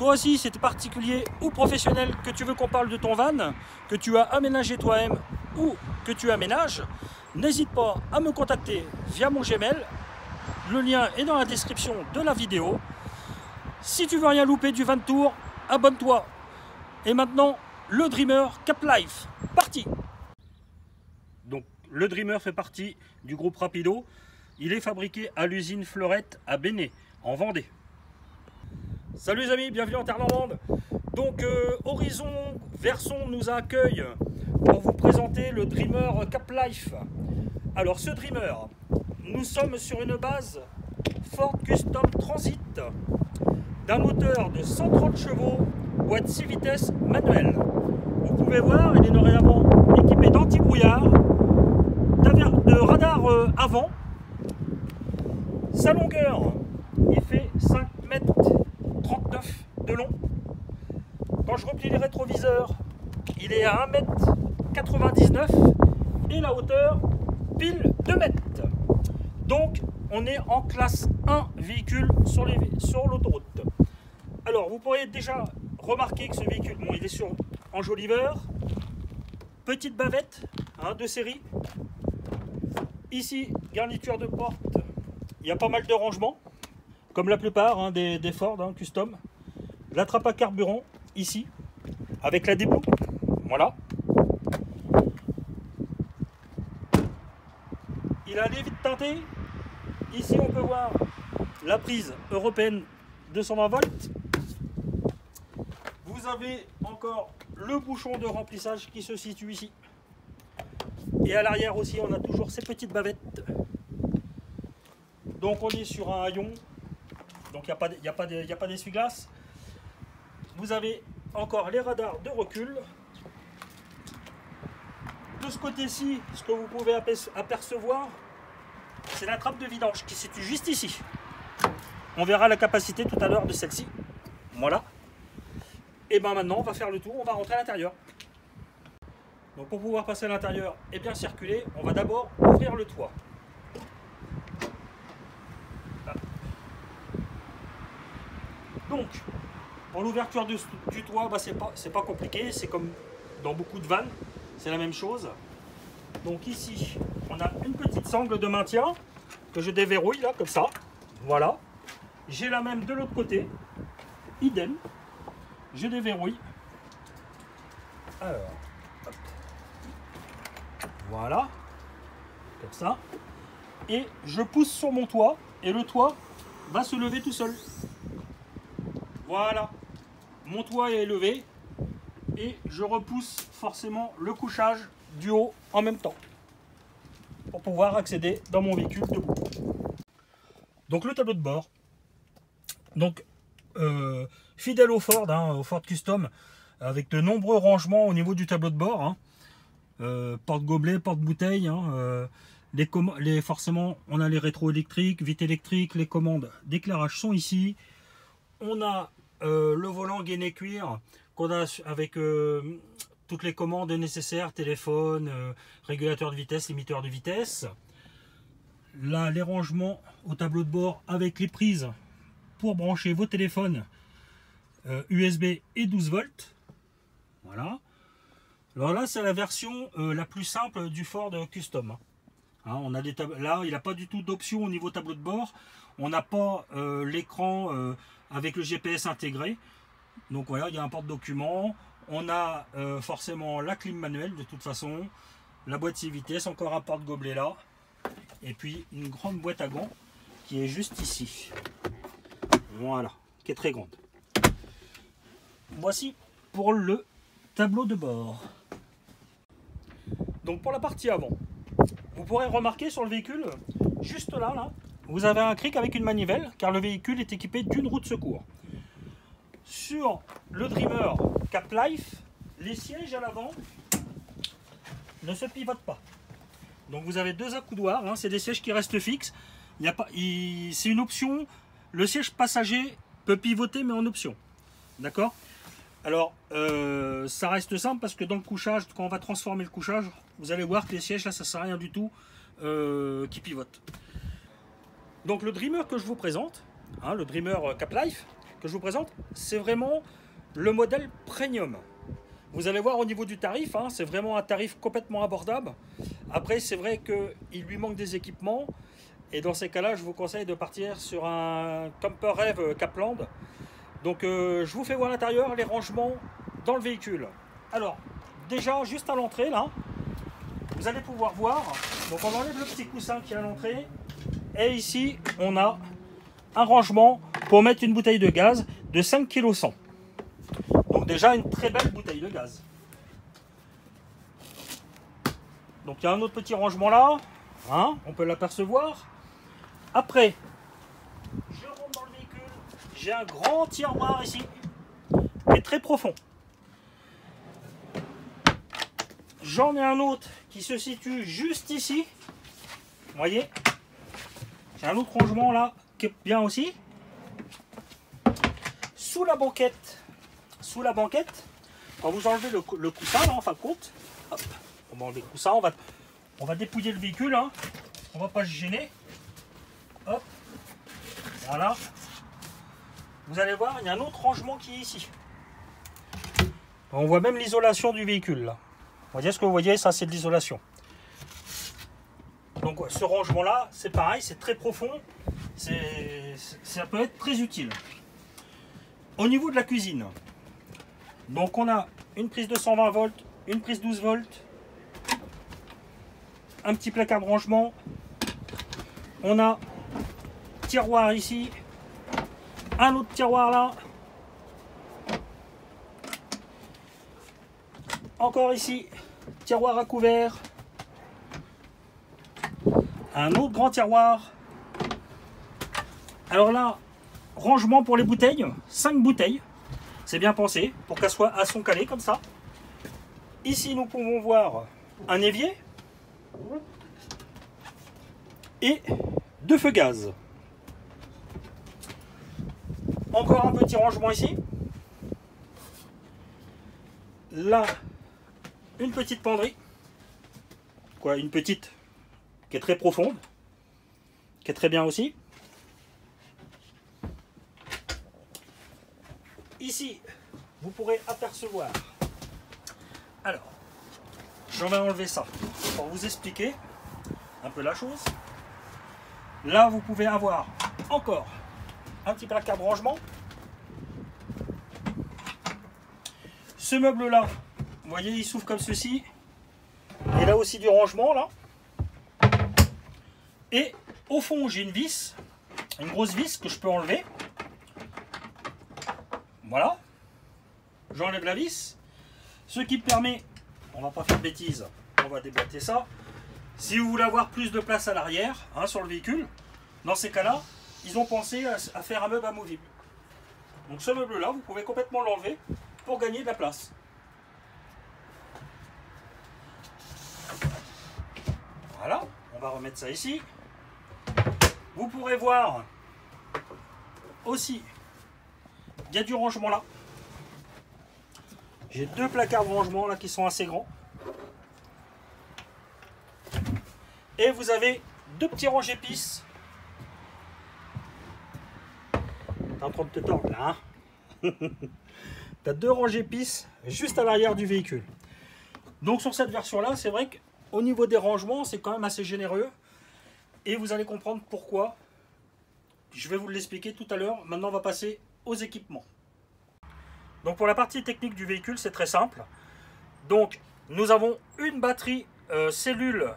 Toi aussi, si tu es particulier ou professionnel, que tu veux qu'on parle de ton van, que tu as aménagé toi-même ou que tu aménages, n'hésite pas à me contacter via mon Gmail. Le lien est dans la description de la vidéo. Si tu veux rien louper du Van Tour, abonne-toi. Et maintenant, le Dreamer Cap Life, parti. Donc, le Dreamer fait partie du groupe Rapido. Il est fabriqué à l'usine Fleurette à Béné, en Vendée. Salut les amis, bienvenue en terre normande. Donc Horizon Verson nous accueille pour vous présenter le Dreamer Cap Life. Alors ce Dreamer, nous sommes sur une base Ford Custom Transit d'un moteur de 130 chevaux, boîte 6 vitesses manuelle. Vous pouvez voir, il est dorénavant équipé d'anti-brouillard, de radar avant. Sa longueur, il fait 5,39 m de long. Quand je replie les rétroviseurs, il est à 1,99 m et la hauteur pile 2 mètres. Donc on est en classe 1 véhicule sur l'autoroute. Alors vous pourriez déjà remarquer que ce véhicule, bon, il est sur enjoliveur, petite bavette de série. Ici, garniture de porte, il y a pas mal de rangements, comme la plupart des Ford Custom. La trappe à carburant, ici, avec la déboule, voilà. Il a les vitres teintées. Ici, on peut voir la prise européenne 220 volts. Vous avez encore le bouchon de remplissage qui se situe ici. Et à l'arrière aussi, on a toujours ces petites bavettes. Donc on est sur un haillon. Donc il n'y a pas d'essuie-glace. Vous avez encore les radars de recul. De ce côté-ci, ce que vous pouvez apercevoir, c'est la trappe de vidange qui se situe juste ici. On verra la capacité tout à l'heure de celle-ci. Voilà. Et bien maintenant, on va faire le tour, on va rentrer à l'intérieur. Donc pour pouvoir passer à l'intérieur et bien circuler, on va d'abord ouvrir le toit. Donc, pour l'ouverture du toit, c'est pas compliqué, c'est comme dans beaucoup de vannes, c'est la même chose. Donc ici, on a une petite sangle de maintien que je déverrouille là, comme ça. Voilà. J'ai la même de l'autre côté, idem. Je déverrouille. Alors, hop. Voilà, comme ça. Et je pousse sur mon toit et le toit va se lever tout seul. Voilà, mon toit est levé et je repousse forcément le couchage du haut en même temps pour pouvoir accéder dans mon véhicule debout. Donc le tableau de bord, donc fidèle au Ford, au Ford Custom, avec de nombreux rangements au niveau du tableau de bord, porte-gobelet, porte-bouteille, forcément on a les rétros électriques, vitres électriques, les commandes d'éclairage sont ici. On a le volant gainé cuir qu'on a avec toutes les commandes nécessaires, téléphone, régulateur de vitesse, limiteur de vitesse. Là, les rangements au tableau de bord avec les prises pour brancher vos téléphones USB et 12 volts. Voilà. Alors là, c'est la version la plus simple du Ford Custom. On a là, il n'a pas du tout d'option au niveau tableau de bord. On n'a pas l'écran avec le GPS intégré. Donc voilà, il y a un porte-document. On a forcément la clim manuelle de toute façon. La boîte 6 vitesses, encore un porte-gobelet là. Et puis une grande boîte à gants qui est juste ici. Voilà, qui est très grande. Voici pour le tableau de bord. Donc pour la partie avant, vous pourrez remarquer sur le véhicule, juste là, vous avez un cric avec une manivelle, car le véhicule est équipé d'une roue de secours. Sur le Dreamer Cap Life, les sièges à l'avant ne se pivotent pas. Donc vous avez deux accoudoirs, c'est des sièges qui restent fixes. C'est une option, le siège passager peut pivoter mais en option. D'accord? Alors ça reste simple parce que dans le couchage, quand on va transformer le couchage, vous allez voir que les sièges là ça sert à rien du tout qui pivotent. Donc le Dreamer que je vous présente, le Dreamer Cap Life, que je vous présente, c'est vraiment le modèle premium. Vous allez voir au niveau du tarif, hein, c'est vraiment un tarif complètement abordable. Après, c'est vrai qu'il lui manque des équipements. Et dans ces cas-là, je vous conseille de partir sur un camper rêve Capland. Donc, je vous fais voir l'intérieur, les rangements dans le véhicule. Alors, déjà, juste à l'entrée, là, vous allez pouvoir voir. Donc, on enlève le petit coussin qui est à l'entrée. Et ici, on a un rangement pour mettre une bouteille de gaz de 5 kg 100. Donc déjà une très belle bouteille de gaz. Donc il y a un autre petit rangement là, hein, on peut l'apercevoir. Après, je rentre dans le véhicule, j'ai un grand tiroir ici, qui est très profond. J'en ai un autre qui se situe juste ici. Vous voyez, j'ai un autre rangement là qui est bien aussi. Sous la banquette, quand vous enlevez le coussin là, en fin de compte, hop, on va enlever le coussin, on va dépouiller le véhicule, hein, on va pas se gêner. Hop, voilà. Vous allez voir, il y a un autre rangement qui est ici. On voit même l'isolation du véhicule là. Vous voyez ce que vous voyez, ça c'est de l'isolation. Donc ce rangement là, c'est pareil, c'est très profond, ça peut être très utile. Au niveau de la cuisine, donc on a une prise de 120 volts, une prise 12 volts, un petit placard de rangement, on a tiroir ici, un autre tiroir là, encore ici, tiroir à couvert, un autre grand tiroir. Alors là, rangement pour les bouteilles, 5 bouteilles, c'est bien pensé, pour qu'elles soient à son calé comme ça. Ici, nous pouvons voir un évier et 2 feux gaz. Encore un petit rangement ici. Là, une petite penderie. Quoi, une petite qui est très profonde, qui est très bien aussi. Ici, vous pourrez apercevoir. Alors, j'en vais enlever ça pour vous expliquer un peu la chose. Là, vous pouvez avoir encore un petit placard de rangement. Ce meuble-là, vous voyez, il s'ouvre comme ceci. Et là aussi du rangement, là. Et au fond, j'ai une vis, une grosse vis que je peux enlever. Voilà, j'enlève la vis, ce qui me permet, on va pas faire de bêtises, on va déboîter ça. Si vous voulez avoir plus de place à l'arrière, hein, sur le véhicule, dans ces cas-là, ils ont pensé à faire un meuble amovible. Donc ce meuble-là, vous pouvez complètement l'enlever pour gagner de la place. Voilà, on va remettre ça ici. Vous pourrez voir aussi, il y a du rangement là. J'ai 2 placards de rangement là qui sont assez grands. Et vous avez 2 petits rangs épices. T'es en train de te tordre là, hein. Tu as 2 rangs épices juste à l'arrière du véhicule. Donc sur cette version là, c'est vrai qu'au niveau des rangements, c'est quand même assez généreux. Et vous allez comprendre pourquoi. Je vais vous l'expliquer tout à l'heure. Maintenant, on va passer aux équipements. Donc pour la partie technique du véhicule, c'est très simple. Donc nous avons une batterie cellule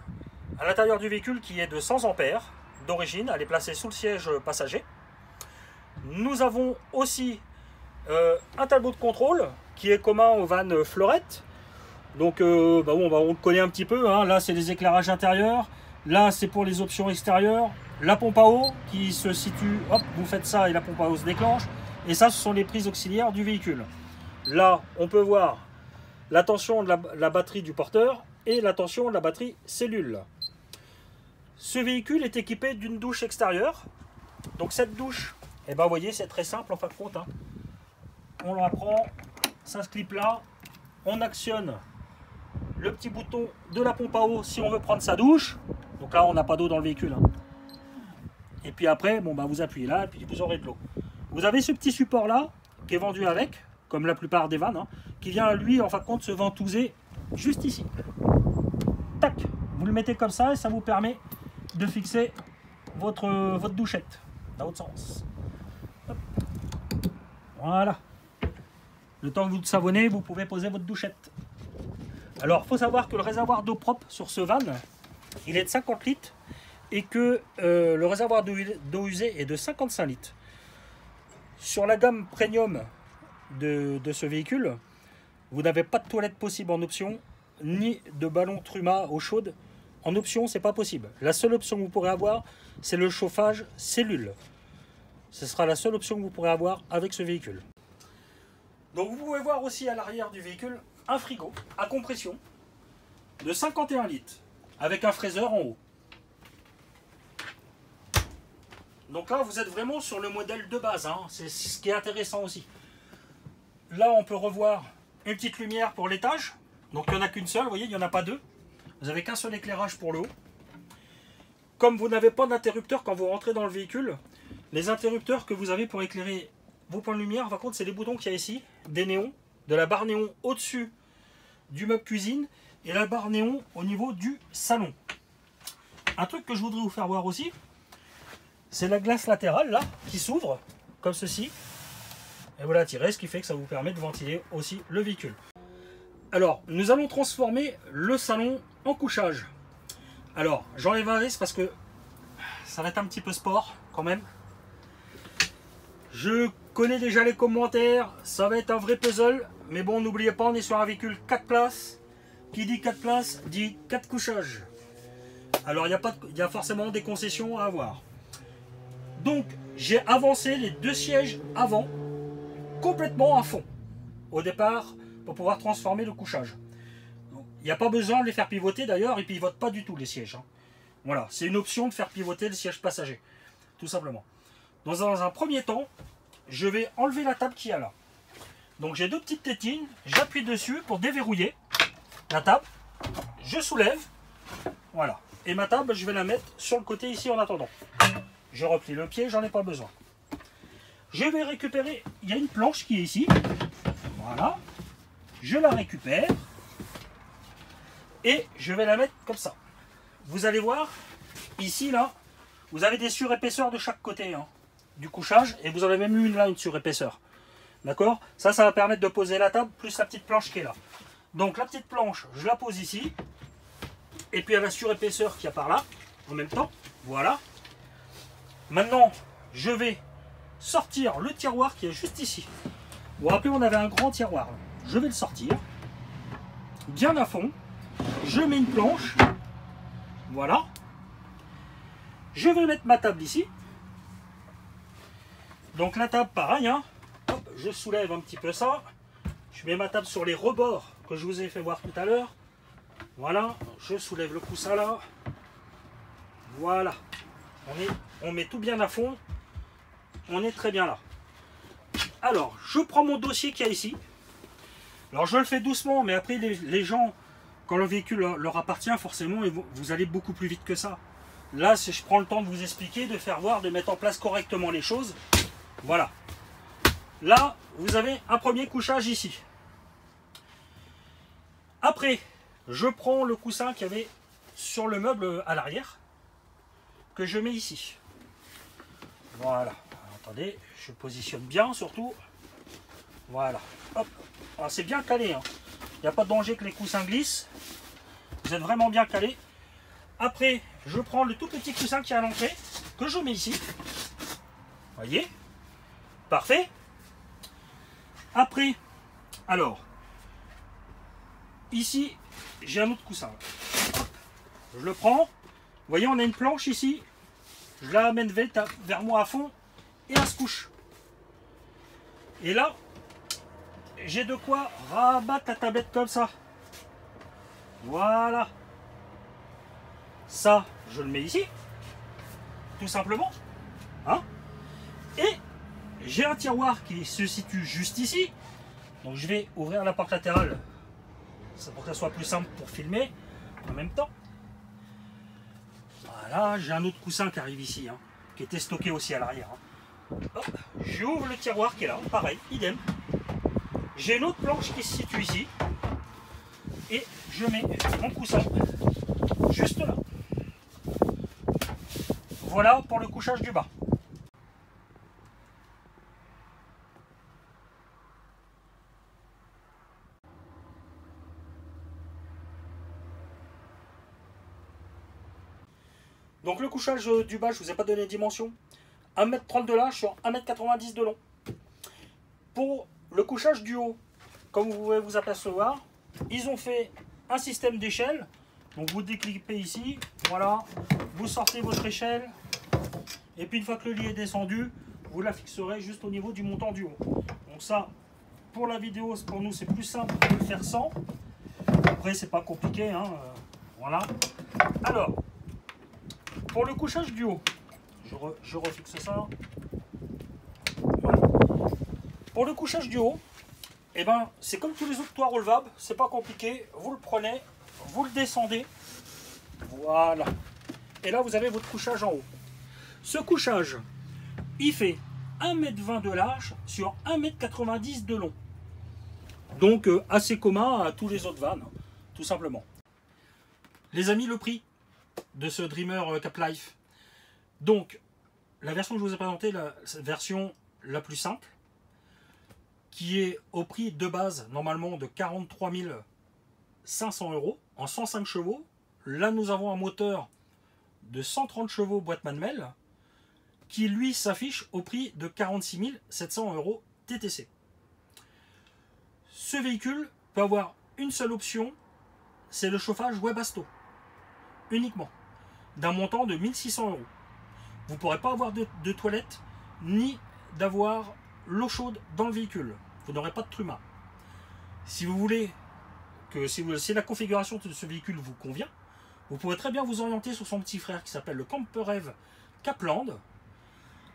à l'intérieur du véhicule qui est de 100 ampères d'origine. Elle est placée sous le siège passager. Nous avons aussi un tableau de contrôle qui est commun aux vannes Fleurette. Donc on le connaît un petit peu, hein. Là c'est les éclairages intérieurs, là c'est pour les options extérieures, la pompe à eau qui se situe, hop, vous faites ça et la pompe à eau se déclenche. Et ça, ce sont les prises auxiliaires du véhicule. Là, on peut voir la tension de la batterie du porteur et la tension de la batterie cellule. Ce véhicule est équipé d'une douche extérieure. Donc cette douche, eh ben, vous voyez, c'est très simple en fin de compte, hein. On la prend, ça se clip là, on actionne le petit bouton de la pompe à eau si on veut prendre sa douche. Donc là, on n'a pas d'eau dans le véhicule, hein. Et puis après, bon, bah, vous appuyez là et puis vous aurez de l'eau. vous avez ce petit support là qui est vendu avec, comme la plupart des vannes, hein, qui vient lui en fin de compte se ventouser juste ici. Tac, vous le mettez comme ça et ça vous permet de fixer votre douchette dans l'autre sens. Hop. Voilà. Le temps que vous savonnez, vous pouvez poser votre douchette. Alors, il faut savoir que le réservoir d'eau propre sur ce van, il est de 50 litres et que le réservoir d'eau usée est de 55 litres. Sur la gamme premium de ce véhicule, vous n'avez pas de toilette possible en option, ni de ballon Truma eau chaude. En option, c'est pas possible. La seule option que vous pourrez avoir, c'est le chauffage cellule. Ce sera la seule option que vous pourrez avoir avec ce véhicule. Donc vous pouvez voir aussi à l'arrière du véhicule un frigo à compression de 51 litres avec un fraiseur en haut. Donc là, vous êtes vraiment sur le modèle de base, hein. C'est ce qui est intéressant aussi. Là, on peut revoir une petite lumière pour l'étage. Donc il n'y en a qu'une seule, vous voyez, il n'y en a pas deux. Vous n'avez qu'un seul éclairage pour le haut. Comme vous n'avez pas d'interrupteur quand vous rentrez dans le véhicule, les interrupteurs que vous avez pour éclairer vos points de lumière, par contre, c'est les boutons qu'il y a ici, des néons, de la barre néon au-dessus du meuble cuisine et la barre néon au niveau du salon. Un truc que je voudrais vous faire voir aussi, c'est la glace latérale là qui s'ouvre comme ceci et vous la tirez, ce qui fait que ça vous permet de ventiler aussi le véhicule. Alors nous allons transformer le salon en couchage. Alors j'enlève un risque parce que ça va être un petit peu sport quand même. Je connais déjà les commentaires, ça va être un vrai puzzle, mais bon, n'oubliez pas, on est sur un véhicule 4 places. Qui dit 4 places dit 4 couchages. Alors il y a forcément des concessions à avoir. Donc j'ai avancé les deux sièges avant complètement à fond au départ pour pouvoir transformer le couchage. Il n'y a pas besoin de les faire pivoter d'ailleurs, ils ne pivotent pas du tout les sièges, hein. Voilà, c'est une option de faire pivoter le siège passager, tout simplement. Dans un premier temps, je vais enlever la table qu'il y a là. Donc j'ai deux petites tétines, j'appuie dessus pour déverrouiller la table, je soulève, voilà. Et ma table, je vais la mettre sur le côté ici en attendant. Je replie le pied, j'en ai pas besoin. Je vais récupérer, il y a une planche qui est ici, voilà. Je la récupère et je vais la mettre comme ça. Vous allez voir, ici là, vous avez des surépaisseurs de chaque côté, hein, du couchage, et vous en avez même une là, une surépaisseur. D'accord? Ça va permettre de poser la table plus la petite planche qui est là. Donc la petite planche, je la pose ici. Et puis il y a la surépaisseur qui est par là, en même temps. Voilà. Maintenant, je vais sortir le tiroir qui est juste ici. Vous vous rappelez, on avait un grand tiroir. Là. Je vais le sortir. Bien à fond. Je mets une planche. Voilà. Je vais mettre ma table ici. Donc la table, pareil, hein. Hop, je soulève un petit peu ça. Je mets ma table sur les rebords que je vous ai fait voir tout à l'heure. Voilà, je soulève le coussin là. Voilà. On met tout bien à fond. On est très bien là. Alors, je prends mon dossier qu'il y a ici. Alors, je le fais doucement, mais après, les gens, quand le véhicule leur appartient, forcément, vous allez beaucoup plus vite que ça. Là, je prends le temps de vous expliquer, de faire voir, de mettre en place correctement les choses. Voilà. Là, vous avez un premier couchage ici. Après, je prends le coussin qu'il y avait sur le meuble à l'arrière, que je mets ici. Voilà. Alors, attendez, je positionne bien surtout. Voilà. Hop. C'est bien calé, hein. Il n'y a pas de danger que les coussins glissent. Vous êtes vraiment bien calé. Après, je prends le tout petit coussin qui est à l'entrée, que je mets ici. Voyez? Parfait. Après, alors, ici, j'ai un autre coussin. Hop, je le prends. Vous voyez, on a une planche ici. Je la amène vers moi à fond et elle se couche. Et là, j'ai de quoi rabattre la tablette comme ça. Voilà. Ça, je le mets ici. Tout simplement. Hein? Et j'ai un tiroir qui se situe juste ici. Donc je vais ouvrir la porte latérale. C'est pour que ça soit plus simple pour filmer en même temps. Voilà, j'ai un autre coussin qui arrive ici, hein, qui était stocké aussi à l'arrière. Hein. J'ouvre le tiroir qui est là, pareil, idem. J'ai une autre planche qui se situe ici. Et je mets mon coussin juste là. Voilà pour le couchage du bas. Donc le couchage du bas, je ne vous ai pas donné les dimensions. 1,30 m de large sur 1,90 m de long. Pour le couchage du haut, comme vous pouvez vous apercevoir, ils ont fait un système d'échelle. Donc vous déclipez ici, voilà, vous sortez votre échelle. Et puis une fois que le lit est descendu, vous la fixerez juste au niveau du montant du haut. Donc ça, pour la vidéo, pour nous c'est plus simple de le faire sans. Après c'est pas compliqué, hein, voilà. Alors, pour le couchage du haut, je refixe ça. Voilà. Pour le couchage du haut, eh ben, c'est comme tous les autres toits relevables, c'est pas compliqué. Vous le prenez, vous le descendez. Voilà. Et là, vous avez votre couchage en haut. Ce couchage, il fait 1,20 m de large sur 1,90 m de long. Donc, assez commun à tous les autres vannes, tout simplement. Les amis, le prix de ce Dreamer Cap Life. Donc, la version que je vous ai présentée, la version la plus simple, qui est au prix de base, normalement, de 43 500 € en 105 chevaux. Là, nous avons un moteur de 130 chevaux boîte manuelle, qui, lui, s'affiche au prix de 46 700 € TTC. Ce véhicule peut avoir une seule option, c'est le chauffage Webasto, uniquement, d'un montant de 1600 €. Vous ne pourrez pas avoir de toilette, ni d'avoir l'eau chaude dans le véhicule. Vous n'aurez pas de truma. Si vous voulez que si la configuration de ce véhicule vous convient, vous pouvez très bien vous orienter sur son petit frère qui s'appelle le Camper-Ev Capland,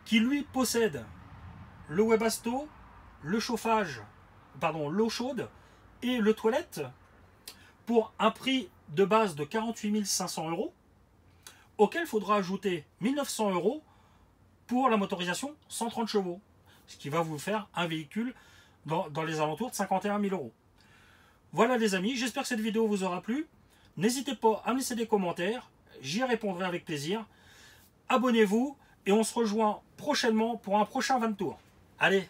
qui lui possède le Webasto, le chauffage, pardon, l'eau chaude et le toilette pour un prix de base de 48 500 €, auquel il faudra ajouter 1900 € pour la motorisation 130 chevaux, ce qui va vous faire un véhicule dans les alentours de 51 000 €. Voilà les amis, j'espère que cette vidéo vous aura plu. N'hésitez pas à me laisser des commentaires, j'y répondrai avec plaisir. Abonnez-vous et on se rejoint prochainement pour un prochain van tour. Allez,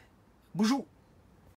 boujou!